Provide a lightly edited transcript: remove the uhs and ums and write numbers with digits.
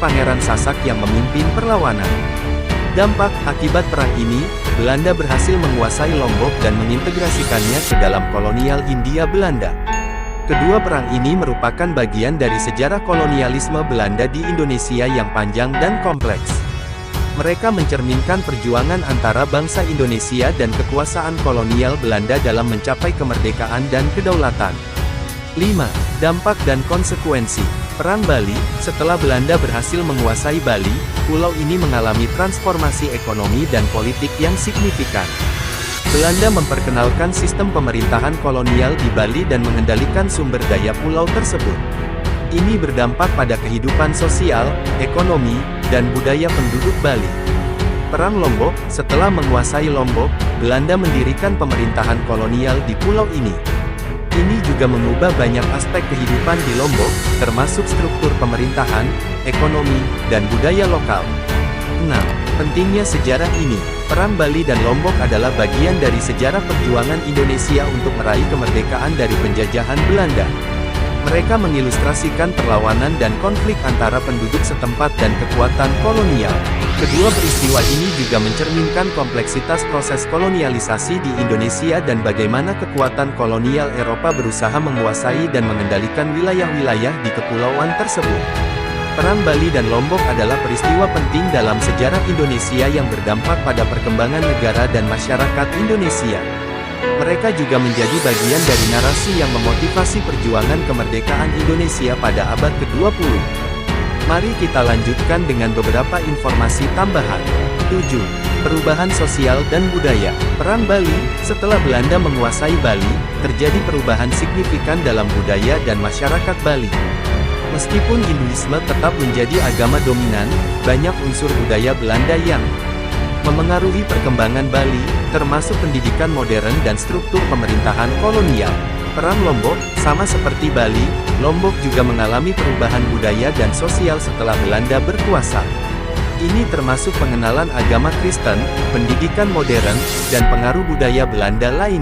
Pangeran Sasak yang memimpin perlawanan. Dampak akibat perang ini, Belanda berhasil menguasai Lombok dan mengintegrasikannya ke dalam kolonial Hindia Belanda. Kedua perang ini merupakan bagian dari sejarah kolonialisme Belanda di Indonesia yang panjang dan kompleks. Mereka mencerminkan perjuangan antara bangsa Indonesia dan kekuasaan kolonial Belanda dalam mencapai kemerdekaan dan kedaulatan. 5. Dampak dan konsekuensi. Perang Bali. Setelah Belanda berhasil menguasai Bali, pulau ini mengalami transformasi ekonomi dan politik yang signifikan. Belanda memperkenalkan sistem pemerintahan kolonial di Bali dan mengendalikan sumber daya pulau tersebut. Ini berdampak pada kehidupan sosial, ekonomi, dan budaya penduduk Bali. Perang Lombok. Setelah menguasai Lombok, Belanda mendirikan pemerintahan kolonial di pulau ini. Ini juga mengubah banyak aspek kehidupan di Lombok, termasuk struktur pemerintahan, ekonomi, dan budaya lokal. 6. Pentingnya sejarah ini. Perang Bali dan Lombok adalah bagian dari sejarah perjuangan Indonesia untuk meraih kemerdekaan dari penjajahan Belanda. Mereka mengilustrasikan perlawanan dan konflik antara penduduk setempat dan kekuatan kolonial. Kedua peristiwa ini juga mencerminkan kompleksitas proses kolonialisasi di Indonesia dan bagaimana kekuatan kolonial Eropa berusaha menguasai dan mengendalikan wilayah-wilayah di kepulauan tersebut. Perang Bali dan Lombok adalah peristiwa penting dalam sejarah Indonesia yang berdampak pada perkembangan negara dan masyarakat Indonesia. Mereka juga menjadi bagian dari narasi yang memotivasi perjuangan kemerdekaan Indonesia pada abad ke-20. Mari kita lanjutkan dengan beberapa informasi tambahan. 7. Perubahan sosial dan budaya. Perang Bali. Setelah Belanda menguasai Bali, terjadi perubahan signifikan dalam budaya dan masyarakat Bali. Meskipun Hinduisme tetap menjadi agama dominan, banyak unsur budaya Belanda yang memengaruhi perkembangan Bali, termasuk pendidikan modern dan struktur pemerintahan kolonial. Perang Lombok. Sama seperti Bali, Lombok juga mengalami perubahan budaya dan sosial setelah Belanda berkuasa. Ini termasuk pengenalan agama Kristen, pendidikan modern, dan pengaruh budaya Belanda lain.